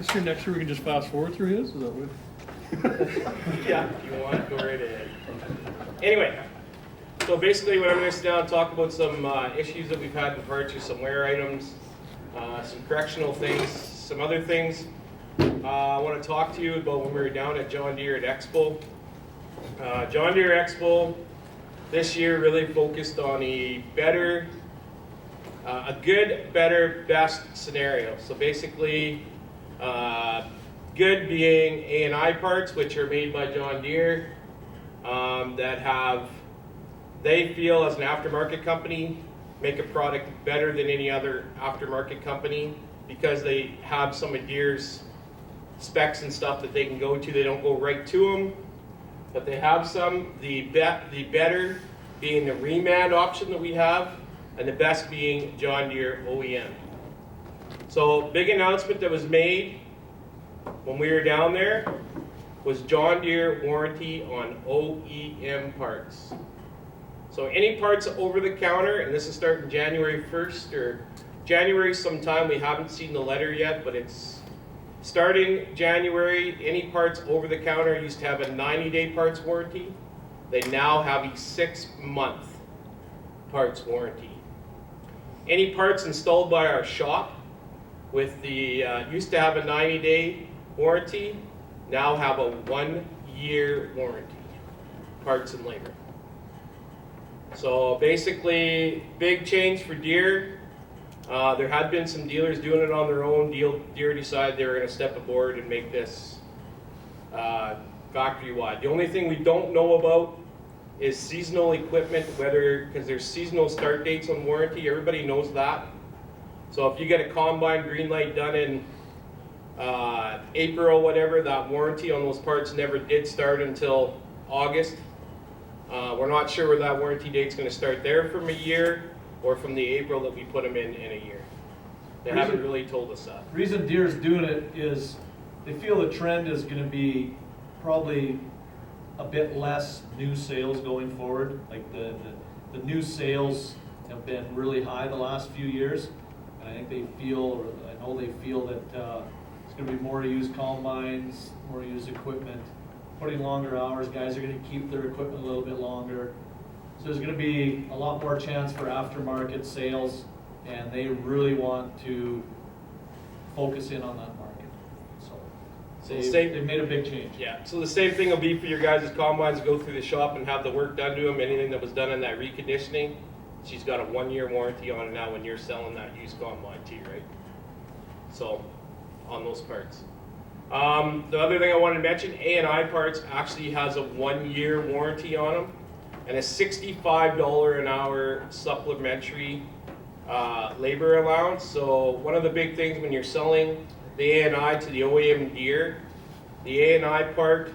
This year, next year, we can just fast forward through his, is that what? Yeah, if you want, go right ahead. Anyway, so basically what I'm going to sit down and talk about some issues that we've had in parts, or some wear items, some correctional things, some other things. I want to talk to you about when we were down at John Deere at Expo. John Deere Expo this year really focused on a good, better, best scenario. So basically, good being A&I parts, which are made by John Deere, that have, they feel as an aftermarket company, make a product better than any other aftermarket company because they have some of Deere's specs and stuff that they can go to. They don't go right to them, but they have some. The better being the Remand option that we have, and the best being John Deere OEM. So big announcement that was made when we were down there was John Deere warranty on OEM parts. So any parts over the counter, and this is starting January 1st or January sometime, we haven't seen the letter yet, but it's starting January. Any parts over the counter used to have a 90-day parts warranty. They now have a 6-month parts warranty. Any parts installed by our shop with the, used to have a 90-day warranty, now have a 1-year warranty, parts and labor. So basically, big change for Deere. There had been some dealers doing it on their own. Deere decided they were going to step aboard and make this factory-wide. The only thing we don't know about is seasonal equipment, whether, because there's seasonal start dates on warranty. Everybody knows that. So if you get a combine green light done in April, whatever, that warranty on those parts never did start until August. We're not sure where that warranty date's going to start there from a year or from the April that we put them in a year. They haven't really told us that. The reason Deere's doing it is they feel the trend is going to be probably a bit less new sales going forward. Like the new sales have been really high the last few years, and I think they feel, or I know they feel that it's going to be more used combines, more used equipment, putting longer hours. Guys are going to keep their equipment a little bit longer. So there's going to be a lot more chance for aftermarket sales, and they really want to focus in on that market. So they've made a big change. Yeah, so the same thing will be for your guys' combines. Go through the shop and have the work done to them. Anything that was done in that reconditioning, she's got a 1-year warranty on it now when you're selling that used combine too, right? So, on those parts. The other thing I wanted to mention, A&I parts actually has a 1-year warranty on them and a $65 an hour supplementary labor allowance. So one of the big things when you're selling the A&I to the OEM Deere, the A&I part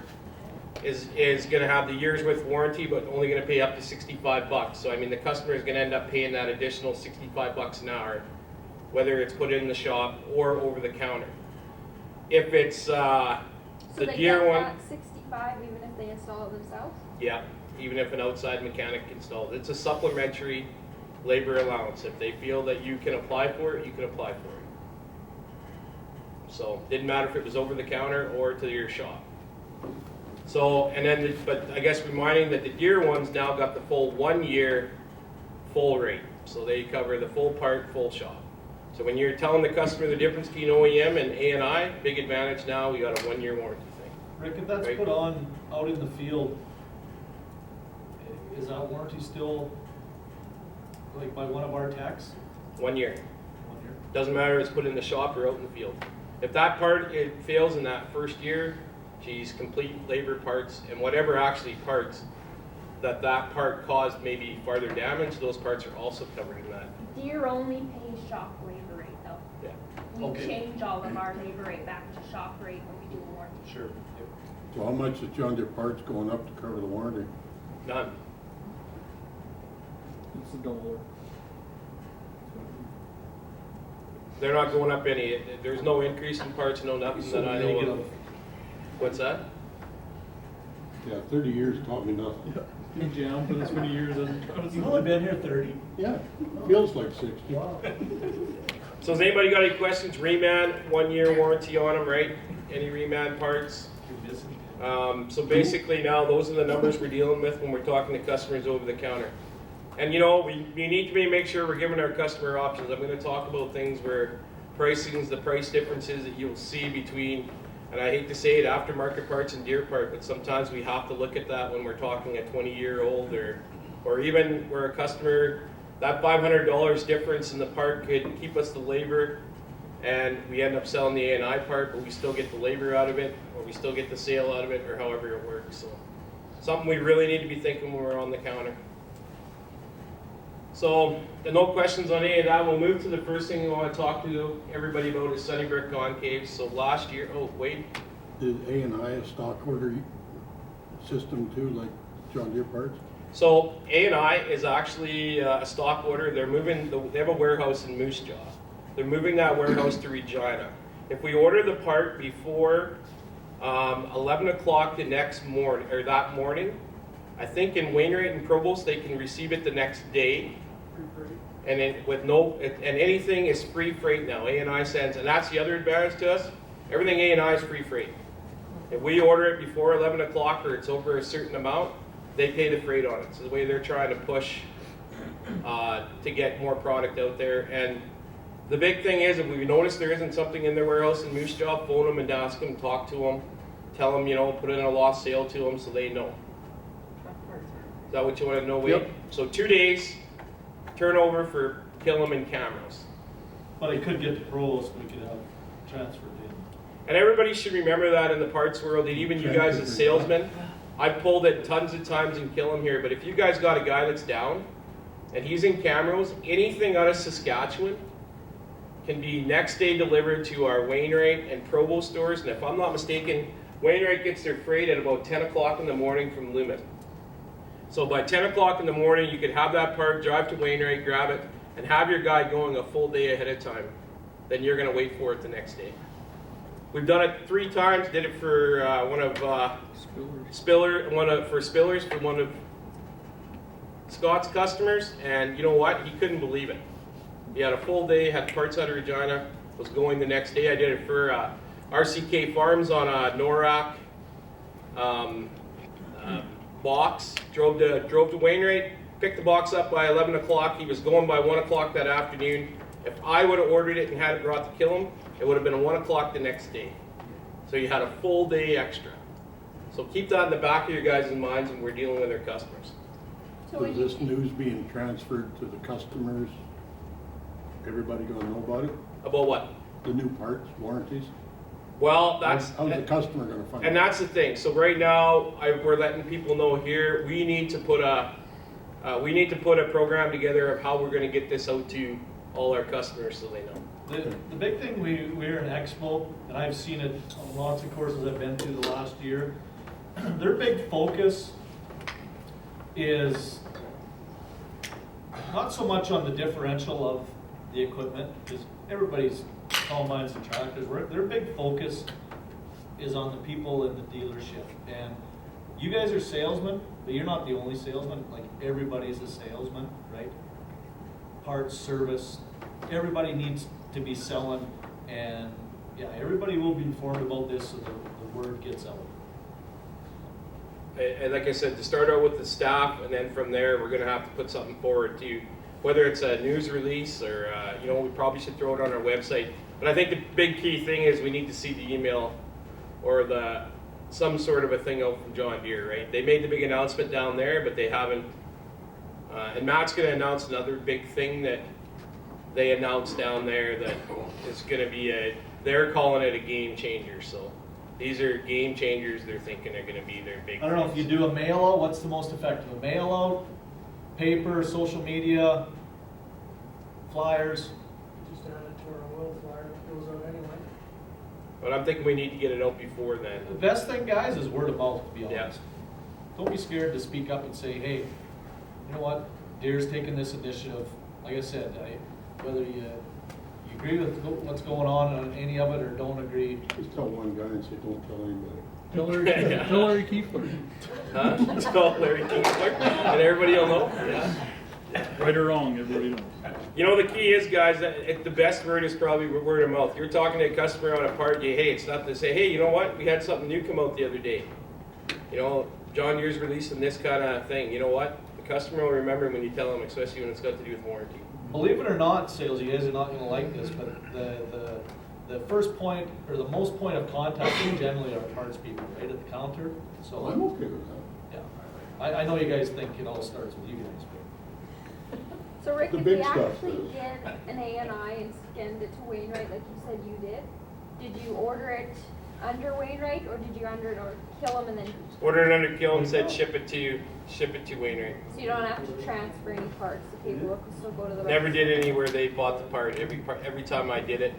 is going to have the year's worth of warranty, but only going to pay up to $65. So I mean, the customer is going to end up paying that additional $65 an hour, whether it's put in the shop or over the counter. If it's the Deere one, 65 even if they install it themselves? yeah, even if an outside mechanic installs it. It's a supplementary labor allowance. If they feel that you can apply for it, you can apply for it. So didn't matter if it was over the counter or to your shop. So, and then, but I guess reminding that the Deere ones now got the full 1-year full rate. So they cover the full part, full shop. So when you're telling the customer the difference between OEM and A&I, big advantage now, we got a 1-year warranty thing. Rick, if that's Right. put on out in the field, is that warranty still like by one of our techs? 1 year. 1 year. Doesn't matter if it's put in the shop or out in the field. If that part it fails in that first year, geez, complete labor parts and whatever actually parts that part caused maybe farther damage, those parts are also covered in that. Deere only pays shop labor rate though. Yeah. We Okay. change all of our labor rate back to shop rate when we do a warranty. Sure. Yep. So how much is John Deere parts going up to cover the warranty? None. It's a dollar. They're not going up any. There's no increase in parts, no nothing So that I know of. negative. What's that? Yeah, 30 years taught me nothing. Been jammed for this many years, hasn't it? You've only been here 30. Yeah, feels like 60. Wow. So has anybody got any questions? Reman, 1 year warranty on them, right? Any reman parts? You're missing. So basically now, those are the numbers we're dealing with when we're talking to customers over the counter. And you know, we need to make sure we're giving our customer options. I'm gonna talk about things where pricing is the price differences that you'll see between, and I hate to say it, aftermarket parts and Deere part, but sometimes we have to look at that when we're talking a 20-year-old or even where a customer, that $500 difference in the part could keep us the labor, and we end up selling the A&I part, but we still get the labor out of it, or we still get the sale out of it, or however it works. So something we really need to be thinking when we're on the counter. So, no questions on any of that. We'll move to the first thing we want to talk to everybody about is Sunnybrook Concave. So last year, oh wait, Is A&I a stock order system too, like John Deere parts? so A&I is actually a stock order. They're moving, they have a warehouse in Moose Jaw. They're moving that warehouse to Regina. If we order the part before 11 o'clock the next morning, or that morning, I think in Wainwright and Provost, they can receive it the next day. And it, with no, and anything is free freight now, A&I sends, and that's the other advantage to us. Everything A&I is free freight. If we order it before 11 o'clock or it's over a certain amount, they pay the freight on it. So the way they're trying to push to get more product out there. And the big thing is, if we notice there isn't something in their warehouse in Moose Jaw, phone them and ask them, talk to them, tell them, you know, put it in a lost sale to them so they know. Is that what you want to know, Wade? Yep. So 2 days, turnover for Killam and Camrose. But it could get to pros, we could have transferred in. And everybody should remember that in the parts world, and even you guys as salesmen, I've pulled it tons of times in Killam here, but if you guys got a guy that's down, and he's in Camrose, anything out of Saskatchewan can be next day delivered to our Wainwright and Provo stores, and if I'm not mistaken, Wainwright gets their freight at about 10 o'clock in the morning from Lumet. So by 10 o'clock in the morning, you could have that part, drive to Wainwright, grab it, and have your guy going a full day ahead of time. Then you're going to wait for it the next day. We've done it 3 times. Did it for one of Spillers, for one of Scott's customers, and you know what? He couldn't believe it. He had a full day, had parts out of Regina, was going the next day. I did it for RCK Farms on a NORAC box. Drove to Wainwright, picked the box up by 11 o'clock. He was going by 1 o'clock that afternoon. If I would have ordered it and had it brought to Killam, it would have been 1 o'clock the next day. So you had a full day extra. So keep that in the back of your guys' minds when we're dealing with our customers. So when Is you, this news being transferred to the customers? Everybody gonna know about it? About what? The new parts, warranties? Well, that's How's the customer gonna find out? and that's the thing. So right now, we're letting people know here. We need to put a program together of how we're going to get this out to all our customers so they know. The big thing, we're in Expo, and I've seen it on lots of courses I've been to the last year. Their big focus is not so much on the differential of the equipment, because everybody's combines and tractors. Their big focus is on the people in the dealership. And you guys are salesmen, but you're not the only salesman. Like, everybody's a salesman, right? Parts, service, everybody needs to be selling, and yeah, everybody will be informed about this so the word gets out. And like I said, to start out with the staff, and then from there, we're going to have to put something forward to, whether it's a news release or, you know, we probably should throw it on our website. But I think the big key thing is we need to see the email or some sort of a thing out from John Deere, right? They made the big announcement down there, but they haven't. And Matt's going to announce another big thing that they announced down there that is going to be they're calling it a game changer. So these are game changers they're thinking are going to be their big I don't know, if you things. do a mail out, what's the most effective? A mail out, paper, social media, flyers? Just add it to our oil flyer, it goes out anyway. But I'm thinking we need to get it out before then. The best thing, guys, is word of mouth, to be Yeah. honest. Don't be scared to speak up and say, hey, you know what, Deere's taking this initiative. Like I said, whether you agree with what's going on any of it or don't agree. Just tell one guy and say, don't tell anybody. Tell Larry Kiefler, Huh? Tell Larry Kingsler, and everybody will know. Yeah. right or wrong, everybody knows. You know, the key is, guys, the best word is probably word of mouth. You're talking to a customer on a part, hey, it's not to say, hey, you know what? We had something new come out the other day. You know, John Deere's releasing this kind of thing. You know what? The customer will remember when you tell them, especially when it's got to do with warranty. Believe it or not, sales, you guys are not gonna like this, but the first point, or the most point of contact is generally our parts people, right at the counter, so. Well, I'm okay with that. Yeah, I know you guys think it all starts with you guys, but. So Rick, The if big we stuff actually is- did an ANI and scanned it to Wainwright like you said you did you order it under Wainwright or did you under it or kill them and then, Ordered it under kill and said ship it to Wainwright. so you don't have to transfer any parts, the paperwork will still go to the. Never did anywhere they bought the part. Every time I did it,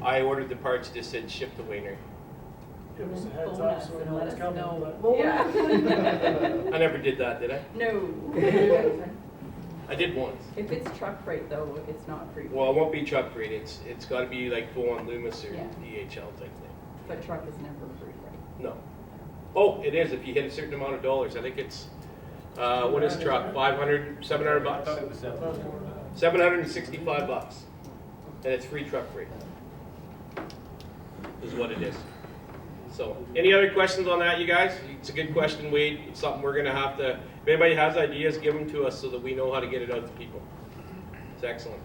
I ordered the parts, just said ship to Wainwright. Give us a heads Phone up us so we and know let what's us coming. know. but- Yeah. I never did that, did I? No. I did once. If it's truck freight though, it's not free. Well, it won't be truck freight. It's got to be like go on Loomis or Yeah. DHL type thing. But truck is never free freight. No. Oh, it is if you hit a certain amount of dollars. I think it's what is truck? 500, 700 bucks. I thought it was that. 765 bucks, and it's free truck freight. Is what it is. So, any other questions on that, you guys? It's a good question, Wade. It's something we're gonna have to. If anybody has ideas, give them to us so that we know how to get it out to people. It's excellent.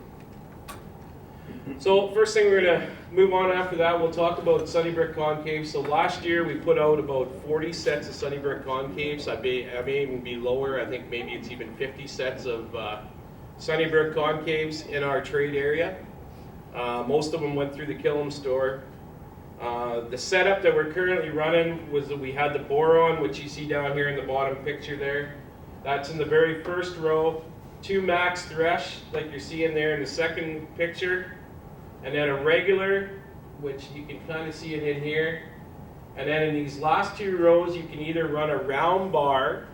So, first thing we're gonna move on after that. We'll talk about Sunnybrick concaves. So last year we put out about 40 sets of Sunnybrick concaves. I may even be lower. I think maybe it's even 50 sets of Sunnybrick concaves in our trade area. Most of them went through the Killam store. The setup that we're currently running was that we had the boron, which you see down here in the bottom picture there. That's in the very first row. 2 max thresh, like you're seeing there in the second picture. And then a regular, which you can kind of see it in here. And then in these last 2 rows, you can either run a round bar,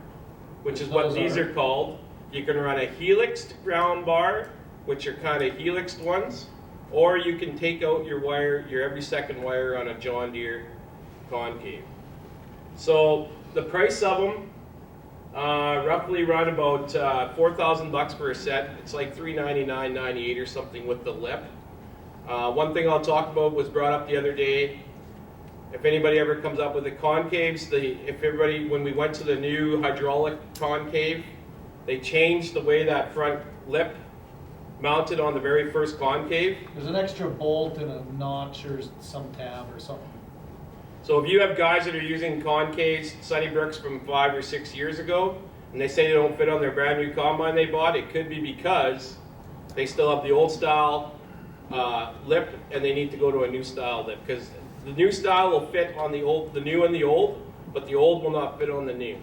which is what Those these are called. You can run a helixed round bar, which are kind of helixed ones. Or you can take out your wire, your every second wire on a John Deere concave. So the price of them roughly run about 4,000 bucks for a set. It's like $399.98 or something with the lip. One thing I'll talk about was brought up the other day. If anybody ever comes up with the concaves, when we went to the new hydraulic concave, they changed the way that front lip mounted on the very first concave. There's an extra bolt and a notch or some tab or something. So if you have guys that are using concaves, Sunnybricks from 5 or 6 years ago, and they say they don't fit on their brand new combine they bought, it could be because they still have the old style lip and they need to go to a new style lip, because the new style will fit on the new and the old, but the old will not fit on the new.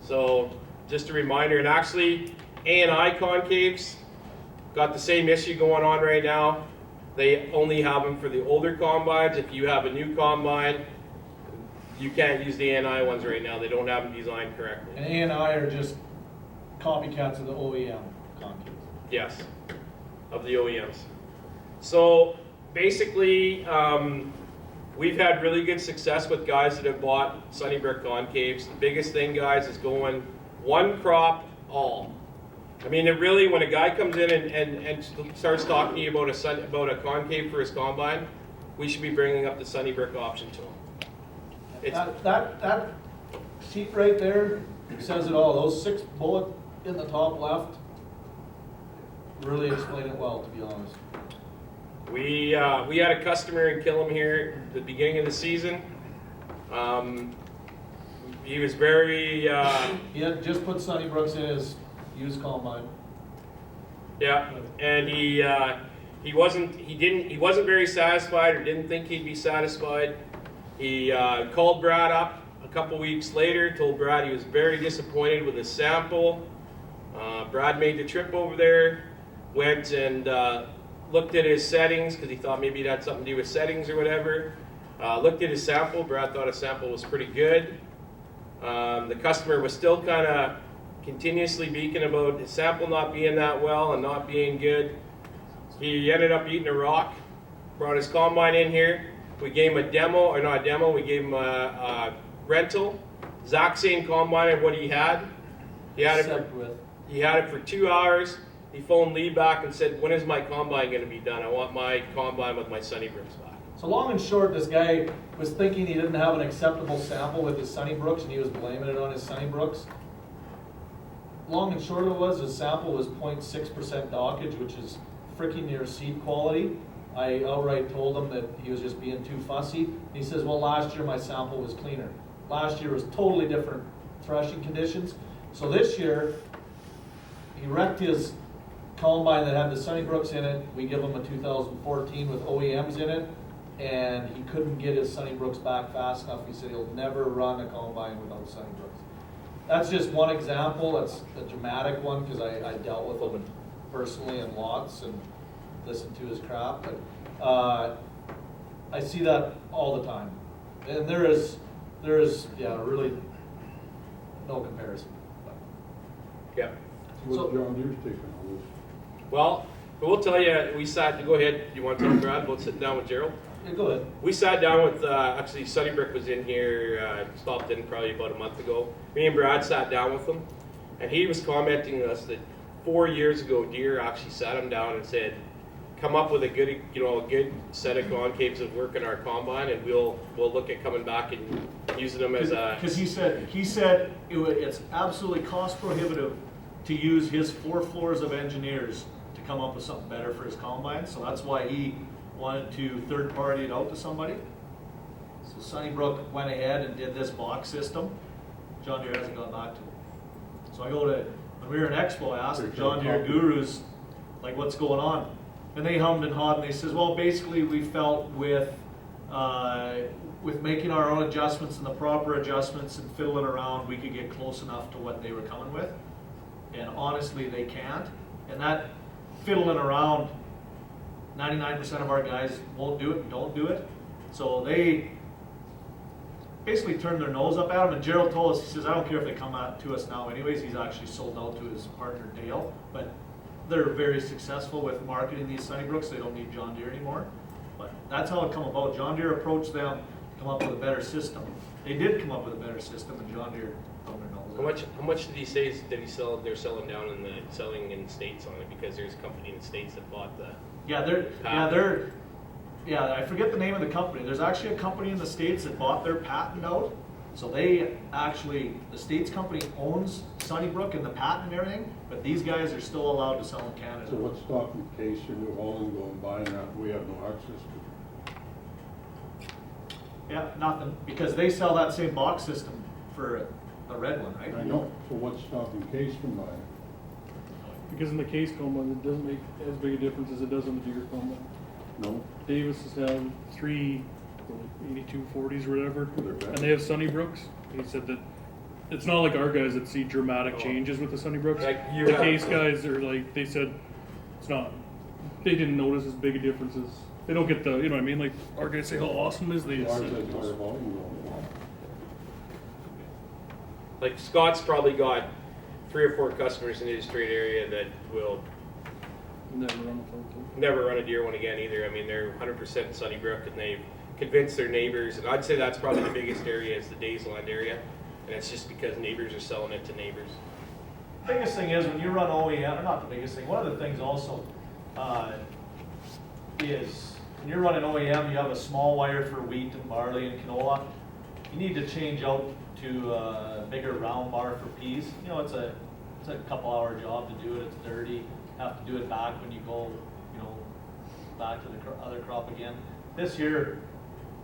So just a reminder, and actually A&I concaves got the same issue going on right now. They only have them for the older combines. If you have a new combine, you can't use the A&I ones right now. They don't have them designed correctly. And A&I are just copycats of the OEM concaves. Yes, of the OEMs. So basically, we've had really good success with guys that have bought Sunnybrick concaves. The biggest thing, guys, is going one crop all. I mean, it really, when a guy comes in and starts talking to you about a concave for his combine, we should be bringing up the Sunnybrick option to him. It's, That sheet right there says it all. Those 6 bullets in the top left really explain it well, to be honest. we had a customer in Killam here at the beginning of the season. He was very, He had just put Sunnybrooks in his used combine. yeah, and he wasn't very satisfied, or didn't think he'd be satisfied. He called Brad up a couple weeks later, told Brad he was very disappointed with his sample. Brad made the trip over there, went and looked at his settings, because he thought maybe it had something to do with settings or whatever. Looked at his sample. Brad thought his sample was pretty good. The customer was still kind of continuously beaking about his sample not being that well and not being good. He ended up eating a rock, brought his combine in here. We gave him a demo, or not a demo, we gave him a rental. Exact same combine of what he had. He had it for, Except with he had it for 2 hours. He phoned Lee back and said, when is my combine gonna be done? I want my combine with my Sunnybrooks back. So long and short, this guy was thinking he didn't have an acceptable sample with his Sunnybrooks, and he was blaming it on his Sunnybrooks. Long and short of it was, his sample was 0.6% dockage, which is freaking near seed quality. I outright told him that he was just being too fussy. He says, well, last year my sample was cleaner. Last year was totally different threshing conditions. So this year, he wrecked his combine that had the Sunnybrooks in it. We give him a 2014 with OEMs in it, and he couldn't get his Sunnybrooks back fast enough. He said he'll never run a combine without Sunnybrooks. That's just one example. That's a dramatic one because I dealt with him personally in lots and listened to his crap. But I see that all the time, and there is really no comparison. Yeah. What's So- John Deere's taking on this? Well, we'll tell you, we sat, go ahead, you want to tell Brad about sitting down with Gerald? Yeah, go ahead. We sat down with, actually Sunnybrook was in here, stopped in probably about a month ago. Me and Brad sat down with him, and he was commenting to us that 4 years ago, Deere actually sat him down and said, come up with a good, a good set of concaves of work in our combine, and we'll look at coming back and using them as a. Because he said it's absolutely cost prohibitive to use his 4 floors of engineers to come up with something better for his combine. So that's why he wanted to third party it out to somebody. So Sunnybrook went ahead and did this box system. John Deere hasn't gone back to him. So I go to, when we were in Expo, I asked the John Deere gurus, like, what's going on? And they hummed and hawed, and they says, well, basically we felt with making our own adjustments and the proper adjustments and fiddling around, we could get close enough to what they were coming with. And honestly, they can't. And that fiddling around, 99% of our guys won't do it, don't do it. So they basically turned their nose up at him. And Gerald told us, he says, I don't care if they come out to us now anyways. He's actually sold out to his partner Dale. But they're very successful with marketing these Sunnybrooks. They don't need John Deere anymore. But that's how it come about. John Deere approached them to come up with a better system. They did come up with a better system, and John Deere thumbed their nose. How much did he say did he sell? They're selling down in the selling in the States on it because there's a company in the States that bought the. I forget the name of the company. There's actually a company in the States that bought their patent out. So they actually, the States company owns Sunnybrook and the patent and everything, but these guys are still allowed to sell in Canada. So what's stopping Case or New Holland going by and that we have no access to? Yeah, nothing, because they sell that same box system for the red one, right? I know, so what's stopping Case from buying? Because in the case combine, it doesn't make as big a difference as it does on the Deere combine. No? Davis has had 3 8240s or whatever, They're better. and they have Sunnybrooks. He said that it's not like our guys that see dramatic changes with the Sunnybrooks. Like you The have- case guys are like, they said it's not, they didn't notice as big a differences. They don't get the, you know what I mean? Like our guys say how awesome it is, they Ours see has it. higher volume going on. Like Scott's probably got 3 or 4 customers in the Detroit area that will Never run a photo. never run a Deere one again either. I mean, they're 100% Sunnybrook, and they've convinced their neighbors. And I'd say that's probably the biggest area is the Daysland area, and it's just because neighbors are selling it to neighbors. Biggest thing is when you run OEM, or not the biggest thing, one of the things also is when you're running OEM, you have a small wire for wheat and barley and canola. You need to change out to a bigger round bar for peas. You know, it's a couple hour job to do it. It's dirty. You have to do it back when you go, back to the other crop again. This year,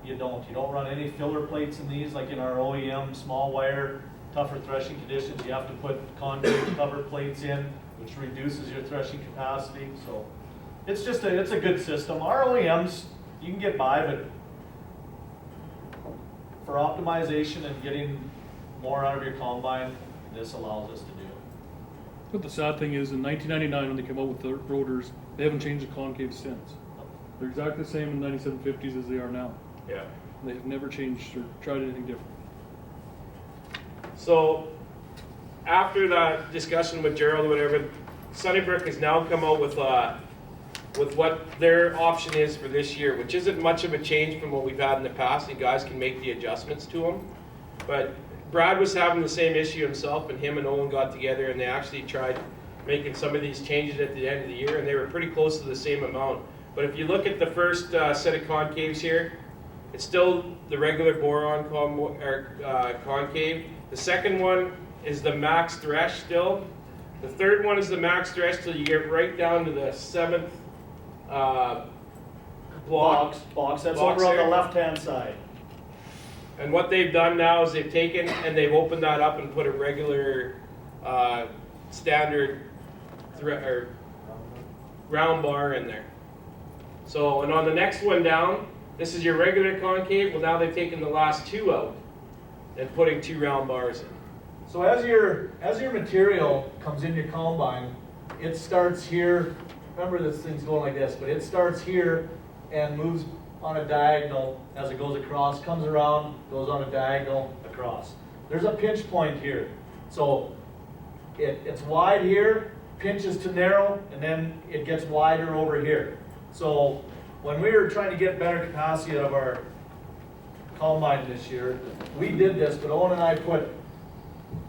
you don't run any filler plates in these, like in our OEM small wire, tougher threshing conditions. You have to put concrete cover plates in, which reduces your threshing capacity. So it's just it's a good system. Our OEMs, you can get by, but for optimization and getting more out of your combine, this allows us to do it. But the sad thing is, in 1999, when they came out with the rotors, they haven't changed the concave since. They're exactly the same in 9750s as they are now. Yeah. They have never changed or tried anything different. So after that discussion with Gerald or whatever, Sunnybrook has now come out with what their option is for this year, which isn't much of a change from what we've had in the past. You guys can make the adjustments to them. But Brad was having the same issue himself, and him and Owen got together and they actually tried making some of these changes at the end of the year, and they were pretty close to the same amount. But if you look at the first set of concaves here, it's still the regular boron concave. The second one is the max thresh still. The third one is the max thresh till you get right down to the 7th block. Box, that's Box over on the there. left-hand side. And what they've done now is they've taken and they've opened that up and put a regular standard round bar in there. So, and on the next one down, this is your regular concave. Well, now they've taken the last two out and putting 2 round bars in. So as your material comes in your combine, it starts here. Remember, this thing's going like this, but it starts here and moves on a diagonal as it goes across, comes around, goes on a diagonal across. There's a pinch point here. So it's wide here, pinches to narrow, and then it gets wider over here. So when we were trying to get better capacity out of our combine this year, we did this, but Owen and I put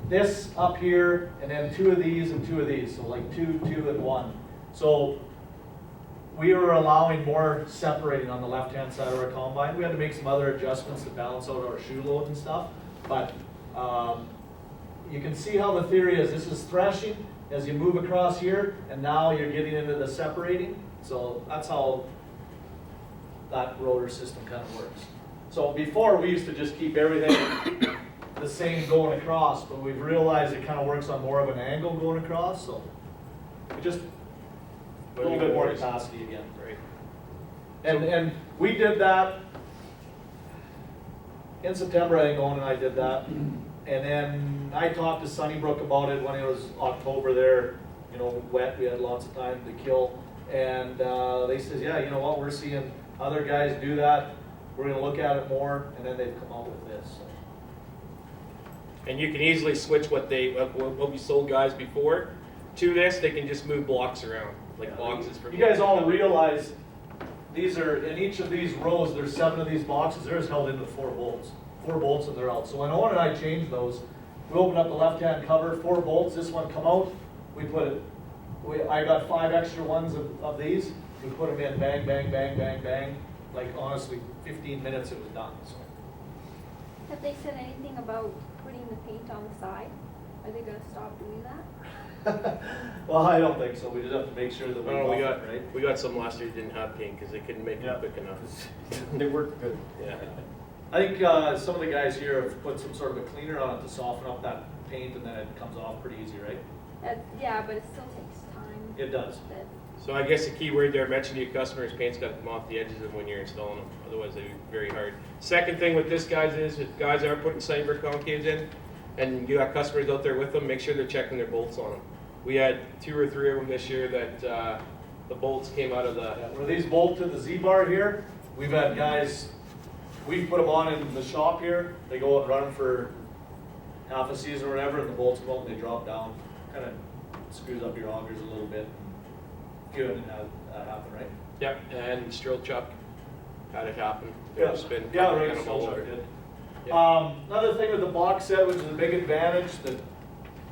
this up here, and then 2 of these and 2 of these, so like 2, 2, and 1. So we were allowing more separating on the left-hand side of our combine. We had to make some other adjustments to balance out our shoe load and stuff, but you can see how the theory is. This is threshing as you move across here, and now you're getting into the separating. So that's how that rotor system kind of works. So before, we used to just keep everything the same going across, but we've realized it kind of works on more of an angle going across, so we just a little bit more capacity again. Right. And we did that in September. I think Owen and I did that, and then I talked to Sunnybrook about it when it was October there, you know, wet. We had lots of time to kill, and they says, yeah, you know what, we're seeing other guys do that. We're going to look at it more, and then they've come out with this. So. And you can easily switch what we sold guys before to this. They can just move blocks around, like boxes. You guys all realize these are, in each of these rows, there's 7 of these boxes. They're just held into 4 bolts. 4 bolts and they're out. So when Owen and I changed those, we opened up the left-hand cover, 4 bolts. This one come out. We put it. I got 5 extra ones of these. We put them in, bang, bang, bang, bang, bang. Like honestly, 15 minutes it was done. So. Have they said anything about putting the paint on the side? Are they gonna stop doing that? Well, I don't think so. We just have to make sure that we Oh, buff it, right? we got some last year that didn't have paint because they couldn't make it quick enough. They work good. Yeah. I think some of the guys here have put some sort of a cleaner on it to soften up that paint, and then it comes off pretty easy, right? Yeah, but it still takes time. It does. But So I guess the key word there, mention to your customers, paint's got to come off the edges of when you're installing them. Otherwise, they'd be very hard. Second thing with this, guys, is if guys are putting Sunnybrook concaves in, and you got customers out there with them, make sure they're checking their bolts on them. We had 2 or 3 of them this year that the bolts came out of the. Yeah, where these bolt to the Z-bar here, we've had guys, we've put them on in the shop here. They go and run them for half a season or whatever, and the bolts come out and they drop down. Kind of screws up your augers a little bit. Good, and that happen, right? Yep, and Strill Chuck had it happen. Yeah, There's been yeah, kind right. of all over. Did. Yeah. Another thing with the box set, which is a big advantage, that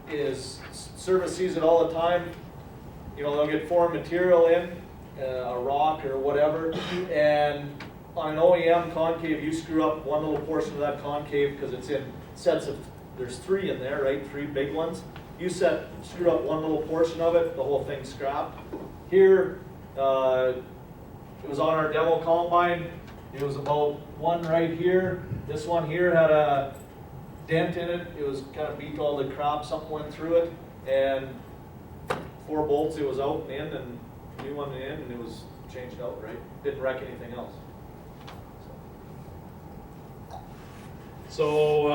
is service sees it all the time. You know, they'll get foreign material in, a rock or whatever, and on an OEM concave, you screw up one little portion of that concave because it's in sets of, there's 3 in there, right? 3 big ones. You screw up one little portion of it, the whole thing's scrapped. Here, it was on our demo combine. It was about 1 right here. This one here had a dent in it. It was kind of beat all the crop. Something went through it, and 4 bolts. It was out and in, and new one in, and it was changed out. Right? Didn't wreck anything else. So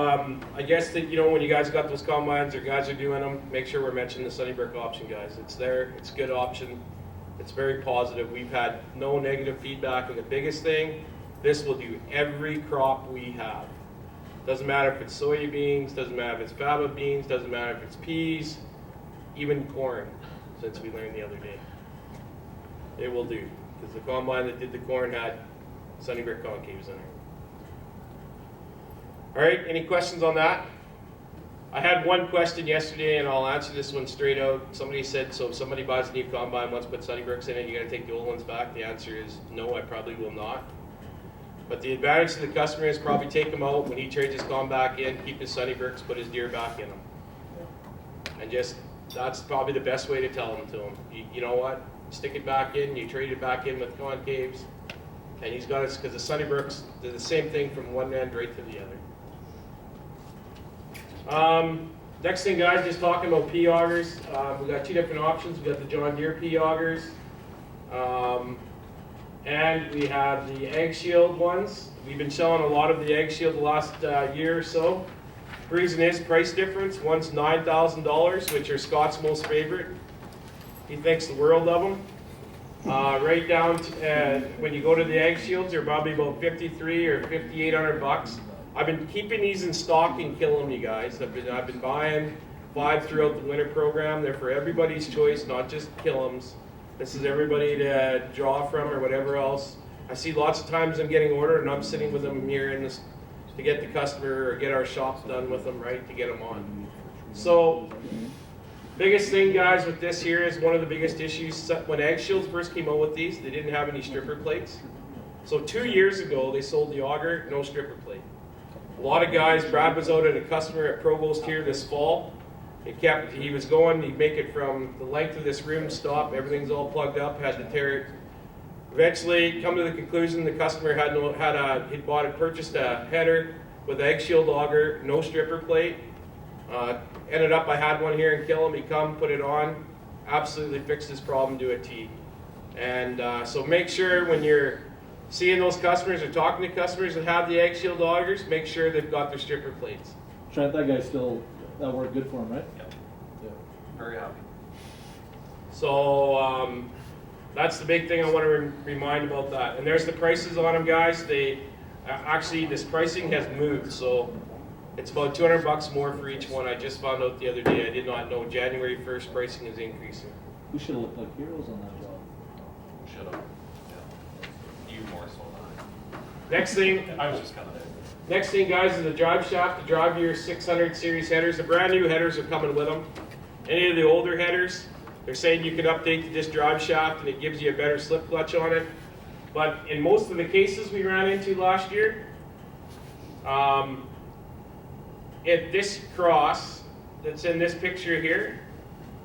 I guess that, you know, when you guys got those combines or guys are doing them, make sure we're mentioning the Sunnybrook option, guys. It's there. It's a good option. It's very positive. We've had no negative feedback, and the biggest thing, this will do every crop we have. Doesn't matter if it's soybeans, doesn't matter if it's faba beans, doesn't matter if it's peas, even corn, since we learned the other day. It will do, because the combine that did the corn had Sunnybrook concaves in it. All right, any questions on that? I had one question yesterday, and I'll answer this one straight out. Somebody said, so if somebody buys a new combine, wants to put Sunnybrook's in it, you gotta take the old ones back? The answer is no, I probably will not. But the advantage to the customer is probably take them out when he trades his com back in, keep his Sunnybrooks, put his deer back in them. And just, that's probably the best way to tell them to him. You know what? Stick it back in, you trade it back in with concaves, and he's got it, because the Sunnybrooks, they're the same thing from one end right to the other. Next thing, guys, just talking about P-augers. We got two different options. We got the John Deere P-augers, and we have the Egg Shield ones. We've been selling a lot of the Egg Shield the last year or so. The reason is price difference. One's $9,000, which are Scott's most favorite. He thinks the world of them. Right down to, when you go to the Egg Shields, they're probably about 53 or 5,800 bucks. I've been keeping these in stock in Killam, you guys. I've been buying 5 throughout the winter program. They're for everybody's choice, not just Killam's. This is everybody to draw from or whatever else. I see lots of times I'm getting ordered and I'm sitting with them here in this to get the customer or get our shops done with them, right, to get them on. So, biggest thing, guys, with this here is one of the biggest issues. When Egg Shields first came out with these, they didn't have any stripper plates. So 2 years ago, they sold the auger, no stripper plate. A lot of guys, Brad was out at a customer at Provost here this fall. He was going, he'd make it from the length of this room, stop, everything's all plugged up, had to tear it. Eventually, come to the conclusion the customer he'd purchased a header with Egg Shield auger, no stripper plate. Ended up, I had one here in Killam, he come, put it on, absolutely fixed his problem to a T. And so make sure when you're seeing those customers or talking to customers that have the Egg Shield augers, make sure they've got their stripper plates. Trent, that guy still, that worked good for him, right? Yep. Very happy. So that's the big thing I want to remind about that. And there's the prices on them, guys. They actually, this pricing has moved, so it's about 200 bucks more for each one. I just found out the other day. I did not know January 1st pricing is increasing. We should have looked like heroes on that job. Should have. Yeah. You more so than Next thing, I was just kind of there. Next thing, guys, is the drive shaft. The Drive Gear 600 series headers. The brand new headers are coming with them. Any of the older headers, they're saying you can update this drive shaft and it gives you a better slip clutch on it. But in most of the cases we ran into last year, if this cross that's in this picture here,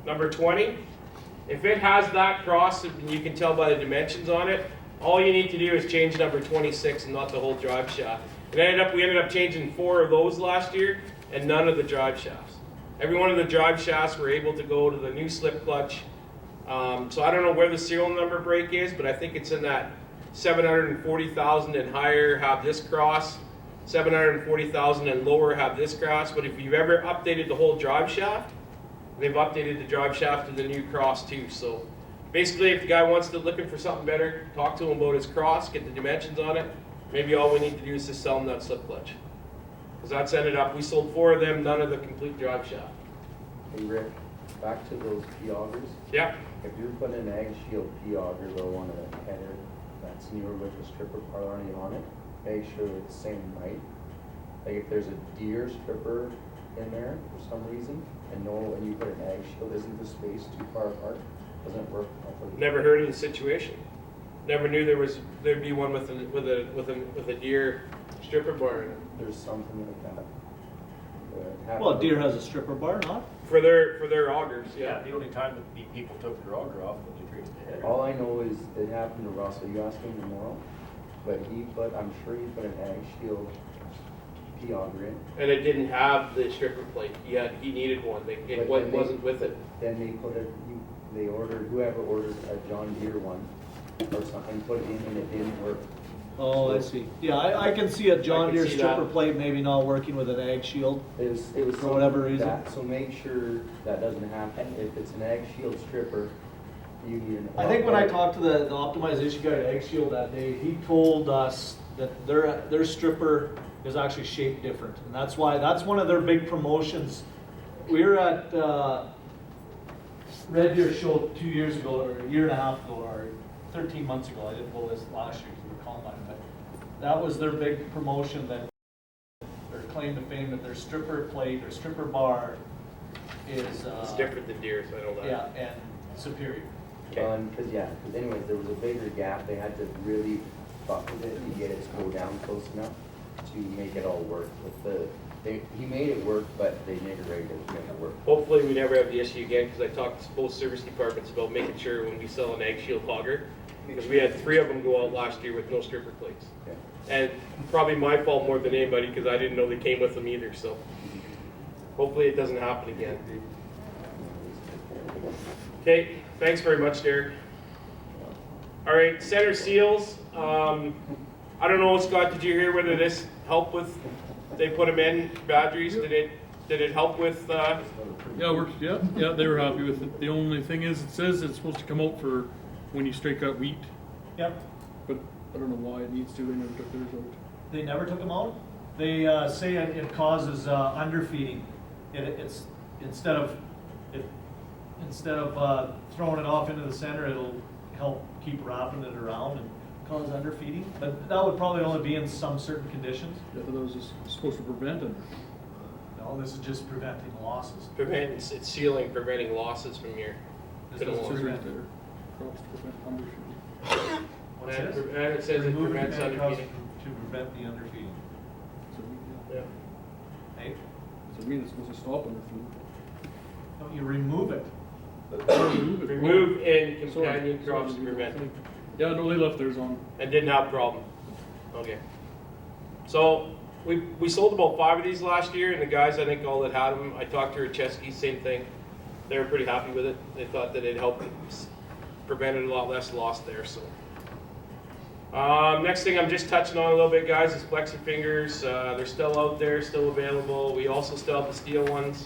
number 20, if it has that cross, and you can tell by the dimensions on it, all you need to do is change number 26 and not the whole drive shaft. We ended up changing 4 of those last year and none of the drive shafts. Every one of the drive shafts were able to go to the new slip clutch. So I don't know where the serial number break is, but I think it's in that 740,000 and higher have this cross, 740,000 and lower have this cross. But if you've ever updated the whole drive shaft, they've updated the drive shaft to the new cross too. So basically, if the guy wants to looking for something better, talk to him about his cross, get the dimensions on it. Maybe all we need to do is just sell them that slip clutch. Because that's ended up, we sold 4 of them, none of the complete drive shaft. Hey Rick, back to those P-augers. Yeah. If you're putting an Egg Shield P-auger though on a header that's newer with a stripper part already on it, make sure it's the same height. Like if there's a deer stripper in there for some reason, and you put an Egg Shield, isn't the space too far apart? Doesn't work properly. Never heard of the situation. Never knew there'd be one with a deer stripper bar in it. There's something like that. Well, deer has a stripper bar, not? For their augers, yeah. The only time that the people took their auger off when they traded the header. All I know is it happened to Russell. You ask him tomorrow, but I'm sure he put an Egg Shield P-auger in. And it didn't have the stripper plate. He needed one. It wasn't with it. Then whoever ordered a John Deere one or something, put it in and it didn't work. Oh, I see. Yeah, I can see a I John can Deere see stripper that. plate maybe not working with an Egg Shield. It was For whatever something reason. that, so make sure that doesn't happen. If it's an Egg Shield stripper, you need an. I think when I talked to the optimization guy at Egg Shield that day, he told us that their stripper is actually shaped different. And that's one of their big promotions. We were at Red Deer Show 2 years ago, or a year and a half ago, or 13 months ago. I didn't go this last year because we were combine, but that was their big promotion, that their claim to fame that their stripper plate or stripper bar is, It's different than Deere's, I know that. yeah, and superior. Because anyways, there was a bigger gap, they had to really fuck with it to get it to go down close enough to make it all work with he made it work, but they never rated it to make it work. Hopefully, we never have the issue again, because I talked to both service departments about making sure when we sell an egg shield hogger, because we had 3 of them go out last year with no stripper plates. Okay. And probably my fault more than anybody, because I didn't know they came with them either, so hopefully it doesn't happen again. Okay, thanks very much, Derek. All right, center seals. I don't know, Scott, did you hear whether this helped with, they put them in, batteries, did it help with, Yeah, yeah, they were happy with it. The only thing is, it says it's supposed to come out for when you straight cut wheat, Yep. but I don't know why it needs to, they never took theirs out. They never took them out? They say it causes underfeeding. It's instead of throwing it off into the center, it'll help keep wrapping it around and cause underfeeding. But that would probably only be in some certain conditions. I thought that was just supposed to prevent it. No, this is just preventing losses. it's sealing, preventing losses from your This It doesn't says right prevent- there, crops to prevent underfeeding. What's and this? it says it Remove prevents contaminant causes underfeeding. to prevent the underfeeding. So we, Yeah. Hey, so we, it's supposed to stop underfeeding. no, you remove it. Remove it. Remove in Sorry, companion sorry, crops to prevent. Yeah, no, they left theirs on. And didn't have a problem. Okay. So we sold about 5 of these last year, and the guys, I think, all that had them, I talked to Rachesky, same thing. They were pretty happy with it. They thought that it helped prevented a lot less loss there. So next thing I'm just touching on a little bit, guys, is flexi fingers. They're still out there, still available. We also still have the steel ones.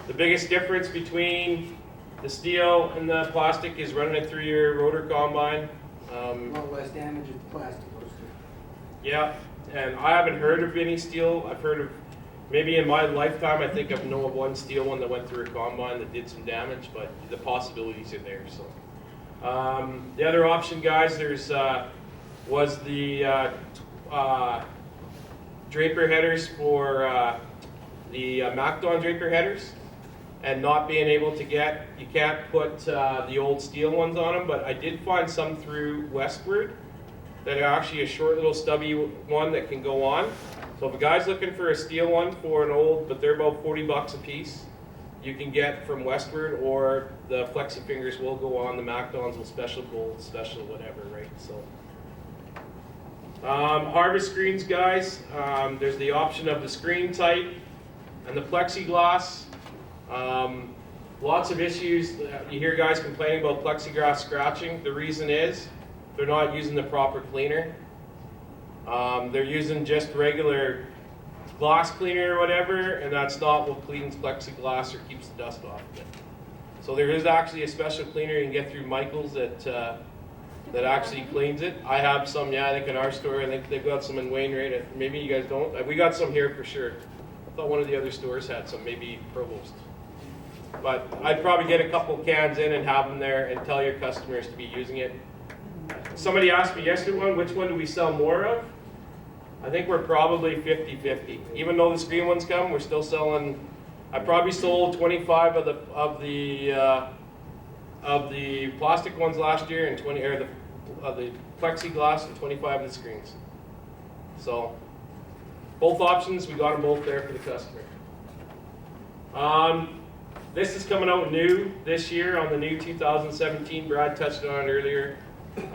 The biggest difference between the steel and the plastic is running it through your rotor combine. A lot less damage if the plastic goes through. Yeah, and I haven't heard of any steel. I've heard of, maybe in my lifetime, I think I know of one steel one that went through a combine that did some damage, but the possibilities are there. So the other option, guys, was the draper headers for the MacDon draper headers, and not being able to get, you can't put the old steel ones on them, but I did find some through Westward that are actually a short little stubby one that can go on. So if a guy's looking for a steel one for an old, but they're about 40 bucks a piece, you can get from Westward, or the flexi fingers will go on, the MacDons will special gold, special whatever, right? So harvest screens, guys, there's the option of the screen type and the plexiglass. Lots of issues. You hear guys complaining about plexiglass scratching. The reason is they're not using the proper cleaner. They're using just regular glass cleaner or whatever, and that's not what cleans plexiglass or keeps the dust off of it. So there is actually a special cleaner you can get through Michael's that actually cleans it. I have some, yeah, I think in our store. I think they've got some in Wainwright. Maybe you guys don't. We got some here for sure. I thought one of the other stores had some, maybe Provost. But I'd probably get a couple cans in and have them there and tell your customers to be using it. Somebody asked me yesterday, which one do we sell more of? I think we're probably 50-50. Even though the screen ones come, we're still selling. I probably sold 25 of the plastic ones last year, and 20 of the plexiglass, and 25 of the screens. So both options, we got them both there for the customer. This is coming out new this year on the new 2017. Brad touched on it earlier.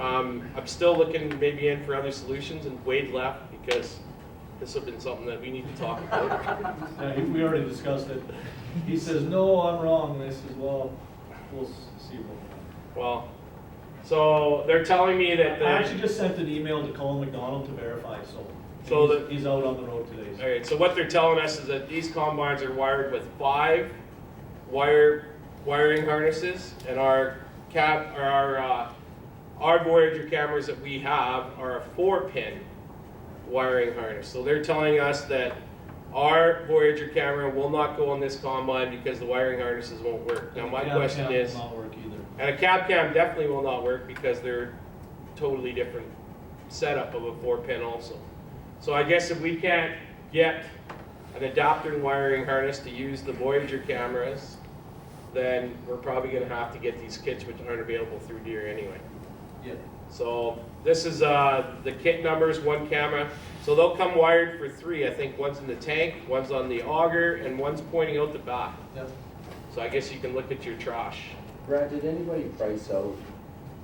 I'm still looking maybe in for other solutions, and Wade left because this has been something that we need to talk about. We already discussed it. He says, no, I'm wrong. And I says, well, we'll see. Well, so they're telling me that I actually just sent an email to Colin McDonald to verify, So he's out on the road today. So. all right, so what they're telling us is that these combines are wired with 5 wiring harnesses, and our Voyager cameras that we have are a 4-pin wiring harness. So they're telling us that our Voyager camera will not go on this combine because the wiring harnesses won't work. Now my question is, will not work either. and a cab cam definitely will not work because they're totally different setup of a 4-pin also. So I guess if we can't get an adapter and wiring harness to use the Voyager cameras, then we're probably gonna have to get these kits which aren't available through Deere anyway. Yeah. So this is the kit numbers, one camera. So they'll come wired for 3. I think one's in the tank, one's on the auger, and one's pointing out the back. Yep. So I guess you can look at your trash. Brad, did anybody price out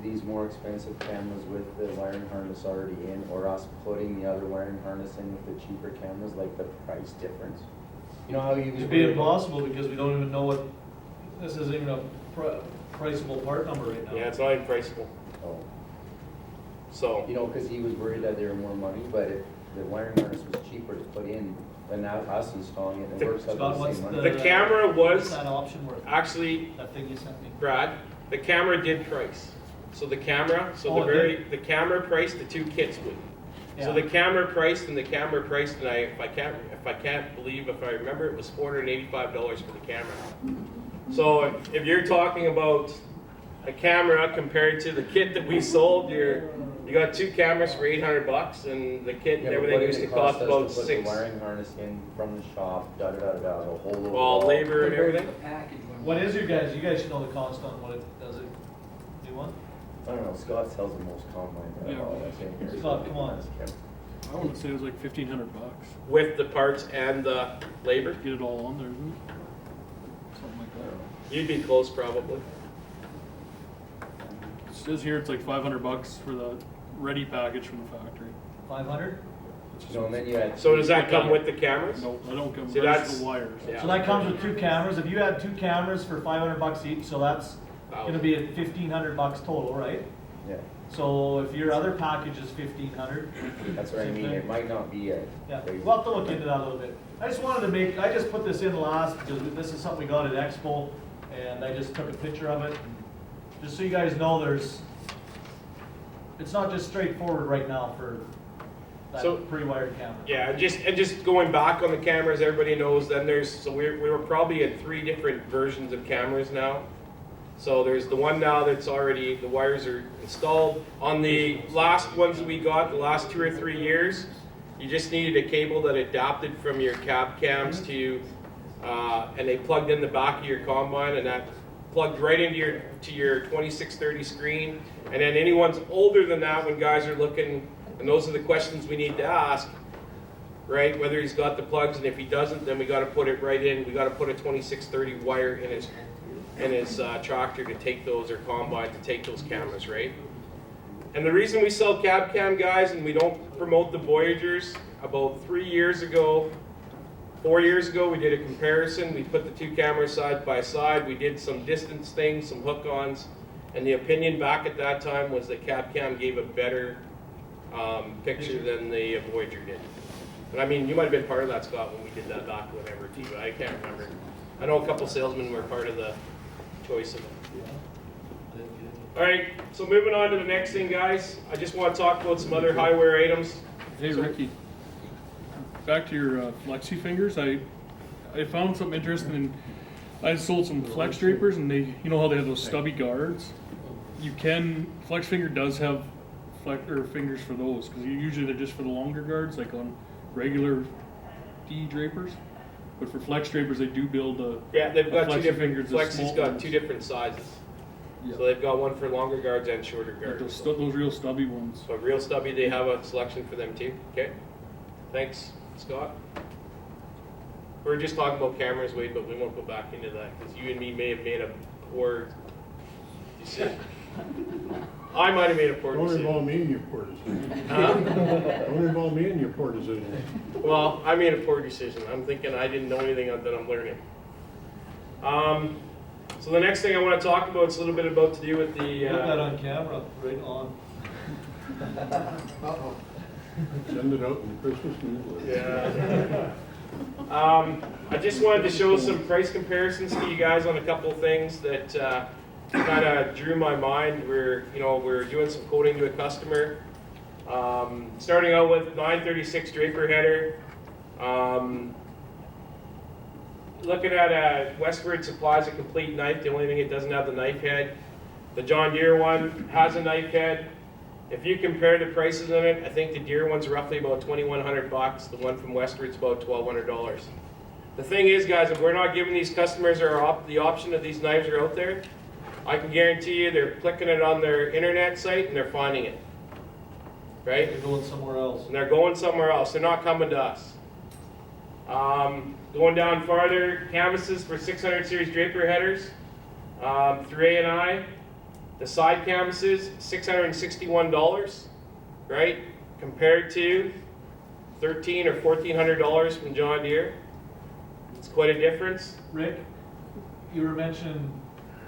these more expensive cameras with the wiring harness already in, or us putting the other wiring harness in with the cheaper cameras, like the price difference? You know how you was It'd be worried about- impossible because we don't even know what, this isn't even a priceable part number right now. Yeah, it's not even priceable. Oh. So You know, because he was worried that they were more money, but if the wiring harness was cheaper to put in than us installing it, it works out Scott, the what's same the- money. the camera What's was that option worth? actually, That thing you sent me? Brad, the camera did price. So the camera, Oh, it the camera priced, the 2 kits would. So Yeah. the camera priced, and if I remember, it was $485 for the camera. So if you're talking about a camera compared to the kit that we sold, you got 2 cameras for $800, and the kit and Yeah, but everything what used did to it cost us about to put 6. the wiring harness in from the shop, the whole overall. Well, labor and everything. The package when What is you guys should know the cost on what it does it, do one? I don't know, Scott sells the most combines out of all that's in here. Scott, come on. I want to say it was like $1,500. With the parts and the labor, Get it all on there, isn't it? Something like that. you'd be close probably. It says here it's like $500 for the ready package from the factory. 500? No, and then you had. So does that come with the cameras? No, I don't come. See, That's that's- the wires. yeah. So that comes with 2 cameras. If you had 2 cameras for $500 each, so that's gonna be at $1,500 total, right? Yeah, So if your other package is 1,500, that's what I Same mean, thing. it might not be a. yeah, crazy- we'll have to look into that a little bit. I just wanted to I just put this in last because this is something we got at Expo, and I just took a picture of it. Just so you guys know, it's not just straightforward right now for So- that pre-wired camera. Yeah, and just going back on the cameras, everybody knows then we were probably at 3 different versions of cameras now. So there's the one now that's already, the wires are installed. On the last ones we got, the last 2 or 3 years, you just needed a cable that adapted from your cab cams to, and they plugged in the back of your combine, and that plugged right into your 2630 screen. And then anyone's older than that, when guys are looking, and those are the questions we need to ask, right? Whether he's got the plugs, and if he doesn't, then we got to put it right in. We got to put a 2630 wire in his tractor to take those, or combine to take those cameras, right? And the reason we sell cab cam, guys, and we don't promote the Voyagers, about 4 years ago, we did a comparison. We put the 2 cameras side by side. We did some distance things, some hook-ons, and the opinion back at that time was that cab cam gave a better picture than the Voyager did. But I mean, you might have been part of that, Scott, when we did that back whenever too. I can't remember. I know a couple salesmen were part of the choice of it. All right, so moving on to the next thing, guys. I just want to talk about some other highware items. Hey, Ricky. Back to your flexi fingers. I found something interesting. In, I sold some flex drapers, and they, you know how they have those stubby guards. Flex finger does have fingers for those, because usually they're just for the longer guards, like on regular D drapers. But for flex drapers, they do build a Yeah, they've got 2 flexi different. fingers, the Flexi's small got ones. 2 different sizes. Yeah. So they've got one for longer guards and shorter Like guards. those real stubby ones. So real stubby, they have a selection for them too. Okay. Thanks, Scott. We were just talking about cameras, Wade, but we won't go back into that because you and me may have made a poor decision. I might have made a poor Don't decision. involve me in your poor decision. Huh? Don't involve me in your poor decision. Well, I made a poor decision. I'm thinking I didn't know anything that I'm learning. So the next thing I want to talk about is a little bit about to do with the. Put that on camera, right on. Uh-oh. Send it out in the Christmas newsletter. Yeah. I just wanted to show some price comparisons to you guys on a couple of things that kind of drew my mind. We're doing some quoting to a customer. Starting out with 936 Draper header. Looking at Westward supplies a complete knife. The only thing it doesn't have the knife head. The John Deere one has a knife head. If you compare the prices on it, I think the Deere one's roughly about $2,100. The one from Westward's about $1,200. The thing is, guys, if we're not giving these customers the option that these knives are out there, I can guarantee you they're clicking it on their internet site and they're finding it. Right? They're going somewhere else. And they're going somewhere else. They're not coming to us. Going down farther, canvases for 600 series draper headers through A&I. The side canvases, $661, right? Compared to $1,300 or $1,400 from John Deere. It's quite a difference. Rick, you were mentioning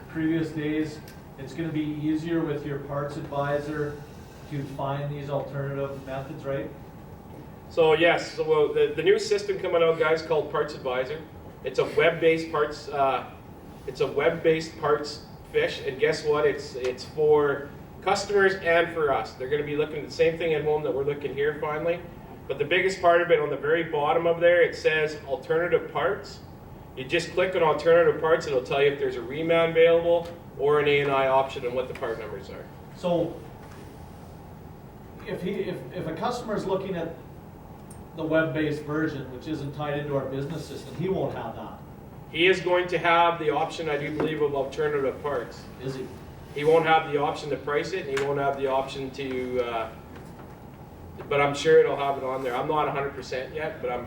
previous days, it's gonna be easier with your parts advisor to find these alternative methods, right? So yes, so the new system coming out, guys, called Parts Advisor. It's a web-based parts. It's a web-based parts fish, and guess what? It's for customers and for us. They're going to be looking at the same thing at home that we're looking here finally. But the biggest part of it, on the very bottom of there, it says alternative parts. You just click on alternative parts, it'll tell you if there's a reman available or an A&I option and what the part numbers are. So if a customer is looking at the web-based version, which isn't tied into our business system, he won't have that, He is going to have the option, I do believe, of alternative parts. is he? He won't have the option to price it, and he won't have the option to, but I'm sure it'll have it on there. I'm not 100% yet, but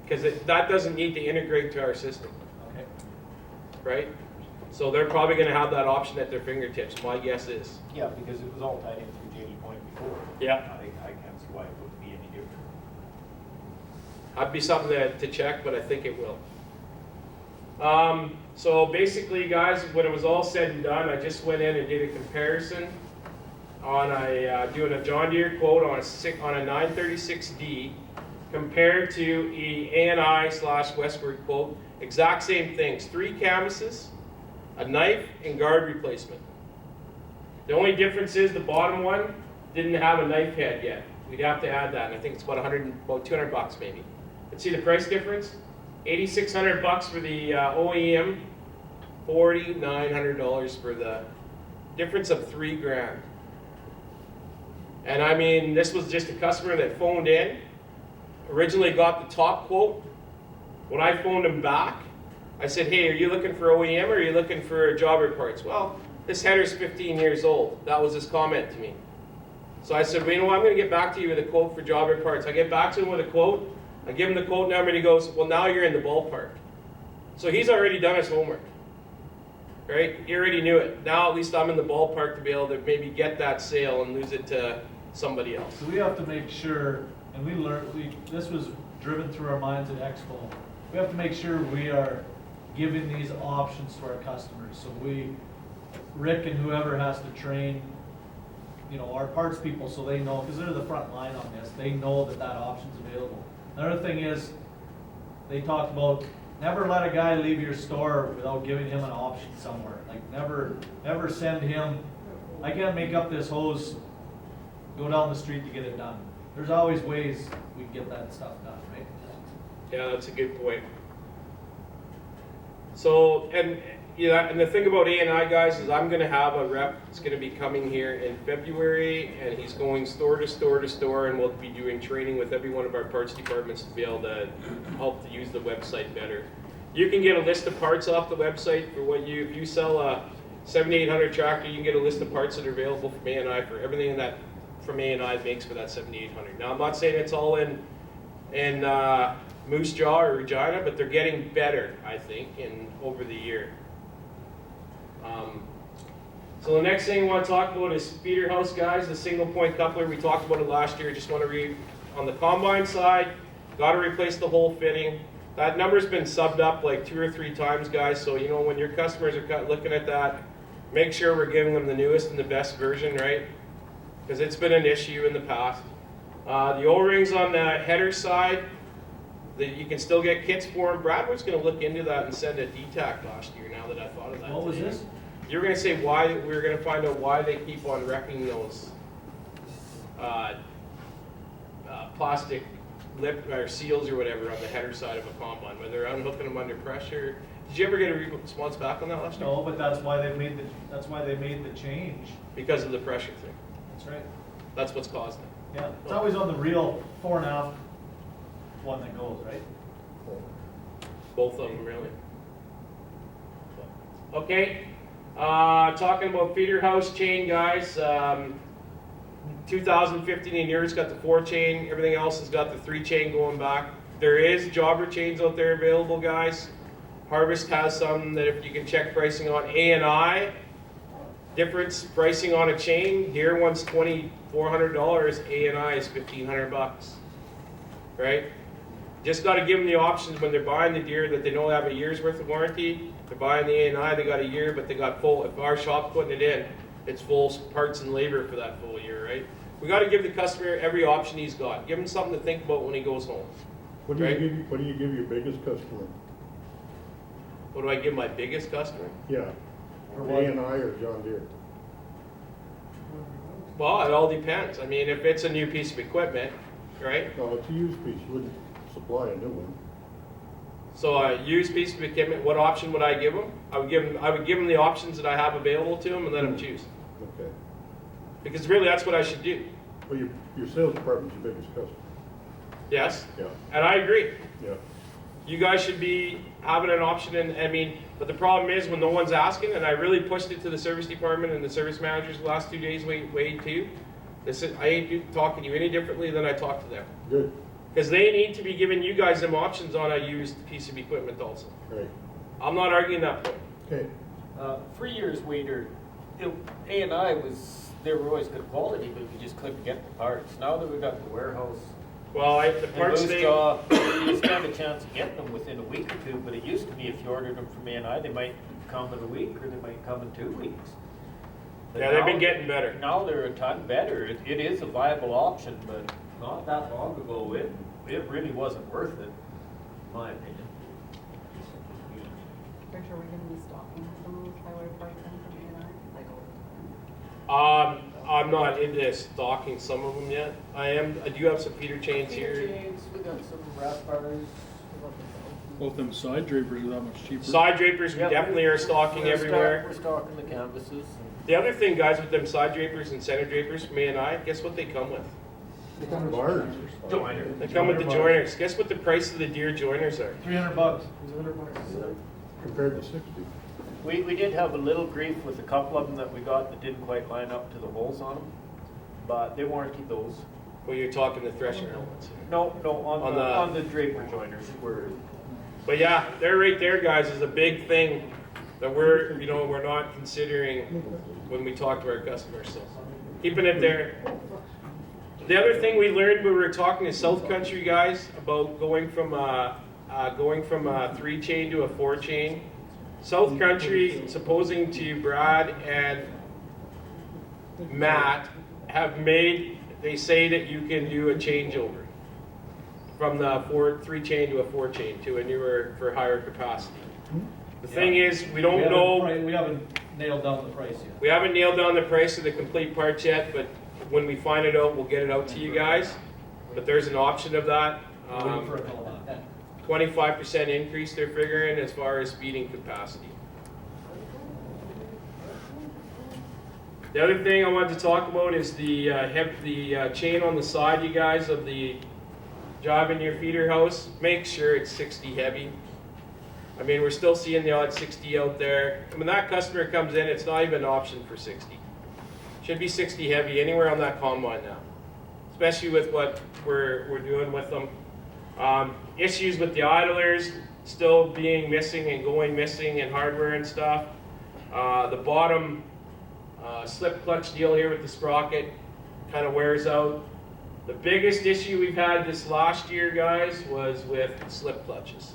because that doesn't need to integrate to our system, Okay. right? So they're probably going to have that option at their fingertips, my guess is. Yeah, because it was all tied in through JD Point before. Yeah. I can't see why it would be any different. That'd be something to check, but I think it will. So basically, guys, when it was all said and done, I just went in and did a comparison on doing a John Deere quote on a 936D compared to a A&I/Westward quote. Exact same things, 3 canvases, a knife, and guard replacement. The only difference is the bottom one didn't have a knife head yet. We'd have to add that, and I think it's about $200 maybe. But see the price difference? $8,600 for the OEM, $4,900 for the difference of $3,000. And I mean, this was just a customer that phoned in, originally got the top quote. When I phoned him back, I said, hey, are you looking for OEM or are you looking for jobber parts? Well, this header's 15 years old. That was his comment to me. So I said, well, you know what, I'm going to get back to you with a quote for jobber parts. I get back to him with a quote. I give him the quote number and he goes, well, now you're in the ballpark. So he's already done his homework, right? He already knew it. Now at least I'm in the ballpark to be able to maybe get that sale and lose it to somebody else. So we have to make sure, and this was driven through our minds at Expo. We have to make sure we are giving these options to our customers. So Rick and whoever has to train, our parts people, so they know, because they're the front line on this, they know that option's available. Another thing is, they talked about never let a guy leave your store without giving him an option somewhere. Like never send him, I can't make up this hose, go down the street to get it done. There's always ways we can get that stuff done, right? Yeah, that's a good point. So, and the thing about A&I, guys, is I'm going to have a rep that's going to be coming here in February, and he's going store to store to store, and we'll be doing training with every one of our parts departments to be able to help to use the website better. You can get a list of parts off the website for if you sell a 7800 tractor, you can get a list of parts that are available from A&I for everything that from A&I makes for that 7800. Now, I'm not saying it's all in Moose Jaw or Regina, but they're getting better, I think, over the year. So the next thing we want to talk about is feeder house, guys, the single point coupler. We talked about it last year. Just want to read on the combine side, got to replace the whole fitting. That number's been subbed up like 2 or 3 times, guys. So when your customers are looking at that, make sure we're giving them the newest and the best version, right? Because it's been an issue in the past. The O-rings on the header side, you can still get kits for them. Brad was going to look into that and send a DTAC last year, now that I thought of that. What was today. this? You were going to say why, we were going to find out why they keep on wrecking those plastic lip or seals or whatever on the header side of a combine, when they're unhooking them under pressure. Did you ever get a response back on that last year? No, but that's why they made the change. Because of the pressure thing. That's right. That's what's caused it. Yeah, it's always on the real 4.5 one that goes, right? Both of them, really. Okay, talking about feeder house chain, guys. 2015 and yours got the 4 chain, everything else has got the 3 chain going back. There is jobber chains out there available, guys. Harvest has some that if you can check pricing on A&I, difference pricing on a chain, deer one's $2,400, A&I is $1,500, right? Just got to give them the options when they're buying the deer that they know they have a year's worth of warranty. They're buying the A&I, they got a year, but they got full. If our shop's putting it in, it's full parts and labor for that full year, right? We got to give the customer every option he's got. Give him something to think about when he goes home. What do Right. you give your biggest customer? What do I give my biggest customer? Yeah, A&I or John Deere? Well, it all depends. I mean, if it's a new piece of equipment, right? No, it's a used piece, you wouldn't supply a new one. So a used piece of equipment, what option would I give them? I would give them the options that I have available to them and let them choose. Okay. Because really, that's what I should do. Well, your sales department's your biggest customer. Yes? Yeah, And I agree. yeah. You guys should be having an option, and I mean, but the problem is when no one's asking, and I really pushed it to the service department and the service managers the last 2 days, Wade too. They said, I ain't talking to you any differently than I talk to them. Good, Because they need to be giving you guys some options on a used piece of equipment also. great. I'm not arguing that point. Okay, For years, Wader, A&I was, they were always good quality, but we just couldn't get the parts. Now that we got the warehouse, Well, the and parts Moose they, Jaw, you stand a chance of getting them within a week or two, but it used to be if you ordered them from A&I, they might come in a week or they might come in 2 weeks. But yeah, they've been now- getting better. Now they're a ton better. It is a viable option, but not that long ago, it really wasn't worth it, in my opinion. Pretty sure we're gonna be stocking some of those highway parts then from A&I, like all the time. I'm not into stocking some of them yet. I do have some feeder chains Feeder here. chains, we got some wrap bars. Both them side drapers are that much cheaper. Side drapers, we Yeah, definitely are stocking everywhere. We're stocking the canvases. The other thing, guys, with them side drapers and center drapers from A&I, guess what they come with? bars. Joiner. They come with the joiners. Guess what the price of the deer joiners are? $300. Compared to 60. We did have a little grief with a couple of them that we got that didn't quite line up to the holes on them, but they warranted those. Well, you're talking the threshing helmets. No, On the- on the draper joiners were. But yeah, they're right there, guys, is a big thing that we're not considering when we talk to our customers. So keeping it there. The other thing we learned when we were talking to South Country guys about going from a 3 chain to a 4 chain. South Country, supposing to Brad and Matt, they say that you can do a changeover from the 3 chain to a 4 chain to a newer for higher capacity. The thing is, we don't know. We haven't nailed down the price yet. We haven't nailed down the price of the complete parts yet, but when we find it out, we'll get it out to you guys. But there's an option of that. We're waiting for a call on that. 25% increase they're figuring as far as speeding capacity. The other thing I wanted to talk about is the chain on the side, you guys, of the job in your feeder house. Make sure it's 60 heavy. I mean, we're still seeing the odd 60 out there. When that customer comes in, it's not even an option for 60. Should be 60 heavy anywhere on that combine now, especially with what we're doing with them. Issues with the idlers still being missing and going missing and hardware and stuff. The bottom slip clutch deal here with the sprocket kind of wears out. The biggest issue we've had this last year, guys, was with slip clutches.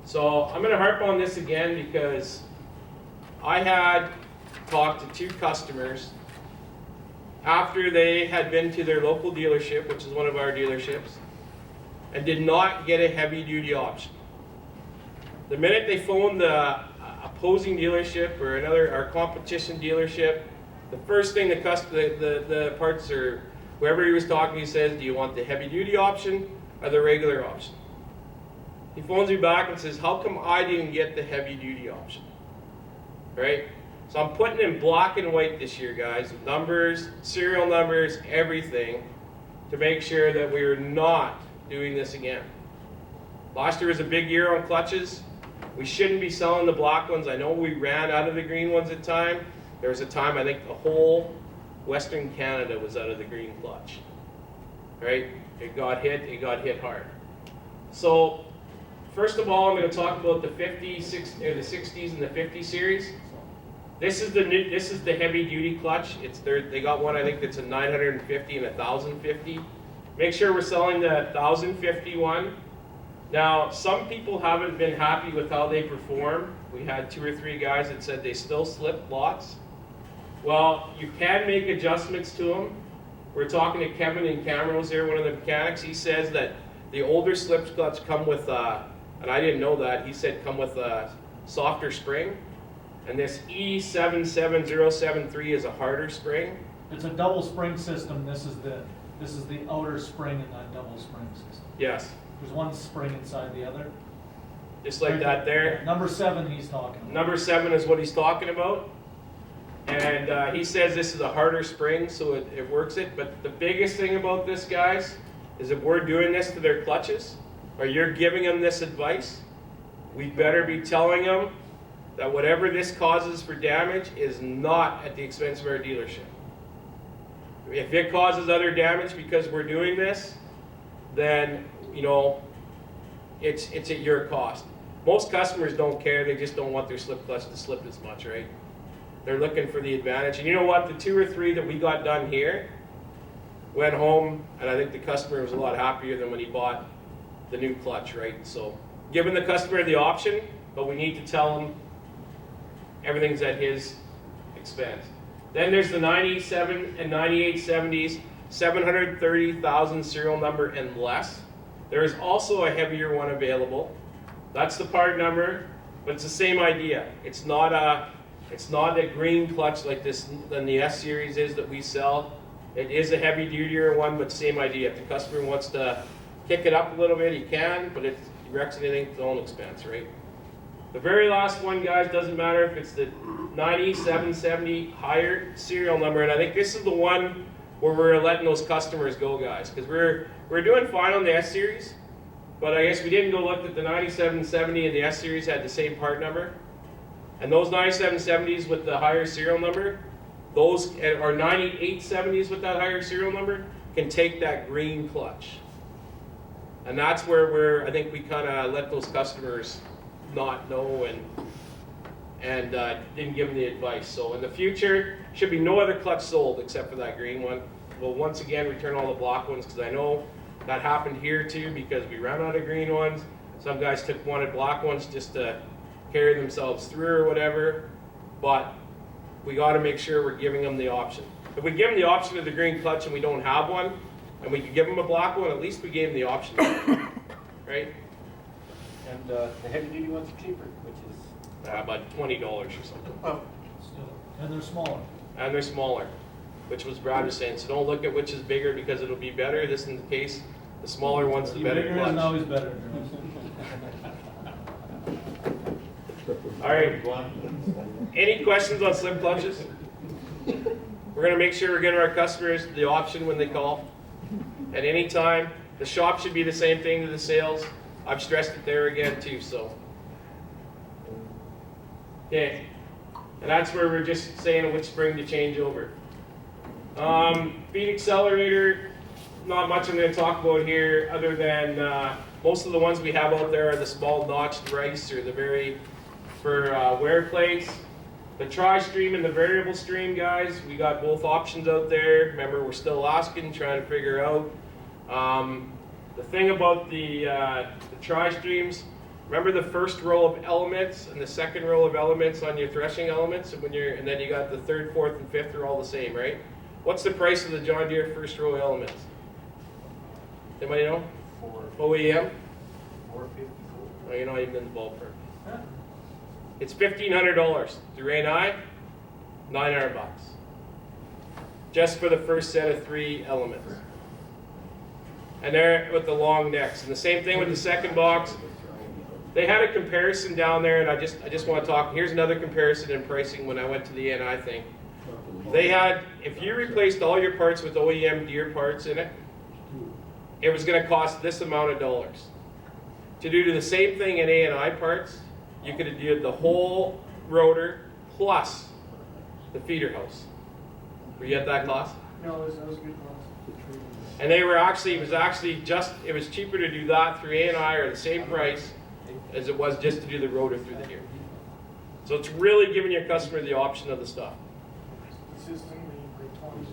So I'm going to harp on this again because I had talked to 2 customers after they had been to their local dealership, which is one of our dealerships, and did not get a heavy duty option. The minute they phoned the opposing dealership or our competition dealership, the first thing the parts or whoever he was talking to says, do you want the heavy duty option or the regular option? He phones me back and says, how come I didn't get the heavy duty option? Right? So I'm putting in black and white this year, guys, numbers, serial numbers, everything, to make sure that we're not doing this again. Last year was a big year on clutches. We shouldn't be selling the black ones. I know we ran out of the green ones at time. There was a time, I think the whole Western Canada was out of the green clutch, right? It got hit hard. So, first of all, I'm going to talk about the 60s and the 50 series. This is the heavy duty clutch. They got one, I think that's a 950 and a 1050. Make sure we're selling the 1050 one. Now, some people haven't been happy with how they perform. We had 2 or 3 guys that said they still slip lots. Well, you can make adjustments to them. We're talking to Kevin in Camrose here, one of the mechanics. He says that the older slip clutch come with, and I didn't know that, he said come with a softer spring. And this E77073 is a harder spring. It's a double spring system. This is the outer spring in that double spring system. Yes, There's one spring inside the other. just like that there. Number 7 he's talking about. Number 7 is what he's talking about. And he says this is a harder spring, so it works it. But the biggest thing about this, guys, is if we're doing this to their clutches, or you're giving them this advice, we better be telling them that whatever this causes for damage is not at the expense of our dealership. If it causes other damage because we're doing this, then, you know, it's at your cost. Most customers don't care, they just don't want their slip clutch to slip as much, right? They're looking for the advantage. And you know what, the 2 or 3 that we got done here went home, and I think the customer was a lot happier than when he bought the new clutch, right? So, giving the customer the option, but we need to tell him everything's at his expense. Then there's the 97 and 9870s, 730,000 serial number and less. There is also a heavier one available. That's the part number, but it's the same idea. It's not a green clutch like this than the S series is that we sell. It is a heavy duty one, but same idea. If the customer wants to kick it up a little bit, he can, but he wrecks anything at his own expense, right? The very last one, guys, doesn't matter if it's the 9770 higher serial number, and I think this is the one where we're letting those customers go, guys, because we're doing fine on the S series, but I guess we didn't go look at the 9770 and the S series had the same part number, and those 9770s with the higher serial number, those or 9870s with that higher serial number can take that green clutch, and that's where I think we kind of let those customers not know and didn't give them the advice. So in the future, should be no other clutch sold except for that green one. We'll once again return all the black ones because I know that happened here too because we ran out of green ones. Some guys wanted black ones just to carry themselves through or whatever, but we got to make sure we're giving them the option. If we give them the option of the green clutch and we don't have one, and we can give them a black one, at least we gave them the option, right? And the heavy duty ones are cheaper, which is About $20 or something. Still, and they're smaller. And they're smaller, which was Brad was saying. So don't look at which is bigger because it'll be better. This in the case, the smaller one's the better Bigger isn't clutch. always better. All right. Any questions on slip clutches? We're going to make sure we're giving our customers the option when they call at any time. The shop should be the same thing to the sales. I've stressed it there again too, so. Okay, and that's where we're just saying which spring to change over. Feed accelerator, not much I'm going to talk about here other than most of the ones we have out there are the small notched rice or the for wear plates. The tri-stream and the variable stream, guys, we got both options out there. Remember, we're still asking, trying to figure out. The thing about the tri-streams, remember the first row of elements and the second row of elements on your threshing elements, and then you got the third, fourth, and fifth are all the same, right? What's the price of the John Deere first row elements? Anybody know? OEM? 454. Oh, you're not even in the ballpark. It's $1,500 through A&I, $900 just for the first set of 3 elements. And they're with the long necks. And the same thing with the second box. They had a comparison down there, and I just want to talk. Here's another comparison in pricing when I went to the ANI thing. They had, if you replaced all your parts with OEM Deere parts in it, it was going to cost this amount of dollars. To do the same thing in ANI parts, you could have did the whole rotor plus the feeder house. Were you at that class? No, that was a good class. And they were actually, it was cheaper to do that through ANI or the same price as it was just to do the rotor through the Deere. So it's really giving your customer the option of the stuff. Consistently, like 20 to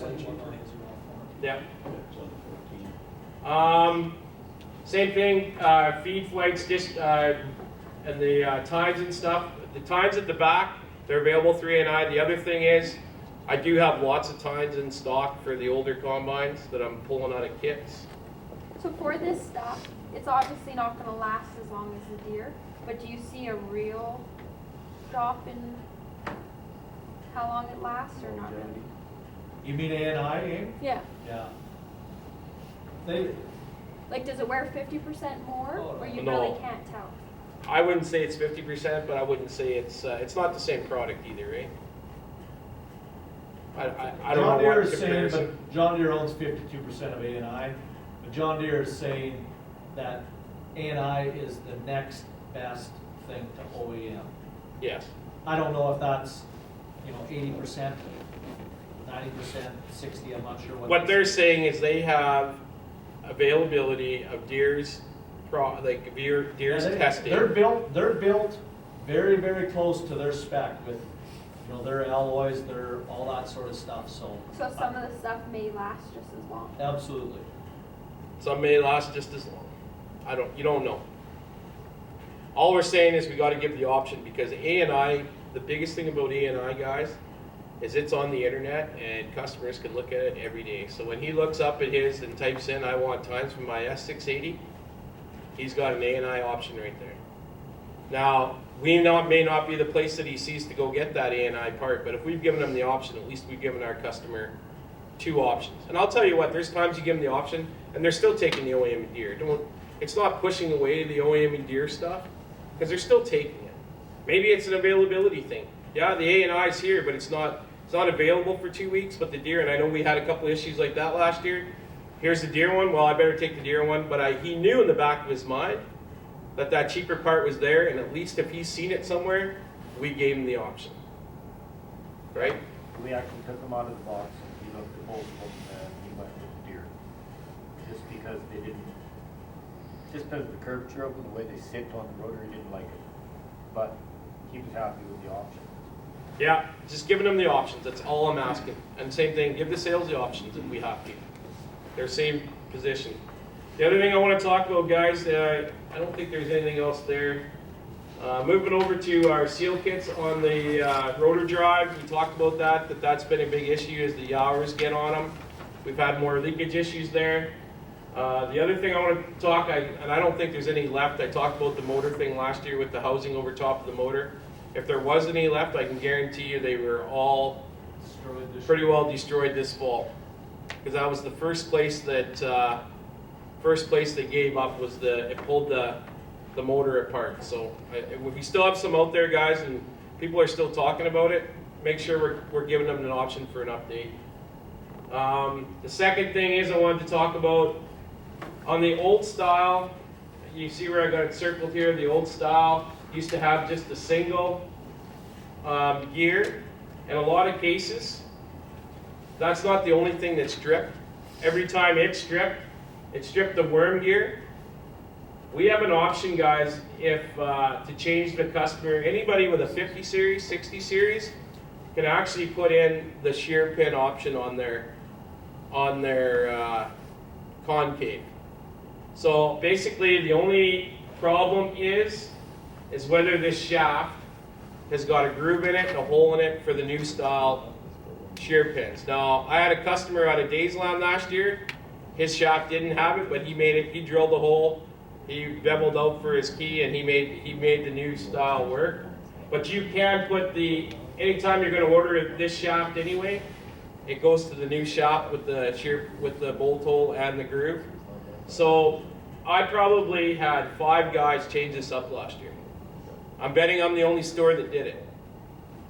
30% cheaper. Yeah. Same thing, feed flights, and the tines and stuff. The tines at the back, they're available through ANI. The other thing is, I do have lots of tines in stock for the older combines that I'm pulling out of kits. So for this stuff, it's obviously not gonna last as long as the Deere, but do you see a real drop in how long it lasts or not really? You mean ANI, eh? Yeah. Yeah. They, Like, does it wear 50% more, or you No. really can't tell? I wouldn't say it's 50%, but I wouldn't say it's not the same product either, right? I don't John know Deere what is saying, comparison. but John Deere owns 52% of ANI, but John Deere is saying that ANI is the next best thing to OEM. Yes. I don't know if that's, 80%, 90%, 60, I'm not sure what. What they're saying is they have availability of Deere's Deere's testing. They're built very, very close to their spec with, their alloys, their, all that sort of stuff, so. So some of the stuff may last just as long. Absolutely. Some may last just as long. You don't know. All we're saying is we got to give the option because ANI, the biggest thing about ANI, guys, is it's on the internet and customers can look at it every day. So when he looks up at his and types in, I want times for my S680, he's got an ANI option right there. Now, we may not be the place that he sees to go get that ANI part, but if we've given him the option, at least we've given our customer two options. And I'll tell you what, there's times you give them the option and they're still taking the OEM and Deere. It's not pushing away the OEM and Deere stuff because they're still taking it. Maybe it's an availability thing. Yeah, the ANI is here, but it's not available for 2 weeks, but the Deere, and I know we had a couple of issues like that last year. Here's the Deere one, well, I better take the Deere one, but he knew in the back of his mind that cheaper part was there, and at least if he's seen it somewhere, we gave him the option. Right? We actually took them out of the box and we looked at both of them and we went with Deere. Just because of the curvature of them, the way they sit on the rotor, he didn't like it. But he was happy with the option. Yeah, just giving them the options, that's all I'm asking. And same thing, give the sales the options if we have to. They're same position. The other thing I want to talk about, guys, I don't think there's anything else there. Moving over to our seal kits on the rotor drive, we talked about that's been a big issue as the hours get on them. We've had more leakage issues there. The other thing I want to talk, and I don't think there's any left, I talked about the motor thing last year with the housing over top of the motor. If there was any left, I can guarantee you they were all pretty well destroyed this fall. Because that was the first place they gave up was it pulled the motor apart. So we still have some out there, guys, and people are still talking about it. Make sure we're giving them an option for an update. The second thing is I wanted to talk about on the old style. You see where I got it circled here. The old style used to have just a single gear. In a lot of cases, that's not the only thing that's stripped. Every time it's stripped the worm gear. We have an option, guys, to change the customer. Anybody with a 50 series, 60 series can actually put in the shear pin option on their concave. So basically, the only problem is whether this shaft has got a groove in it and a hole in it for the new style shear pins. Now, I had a customer out of Daysland last year. His shaft didn't have it, but he made it. He drilled a hole. He beveled out for his key, and he made the new style work. But you can put anytime you're going to order this shaft anyway, it goes to the new shaft with the bolt hole and the groove. So I probably had 5 guys change this up last year. I'm betting I'm the only store that did it,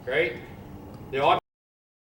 right?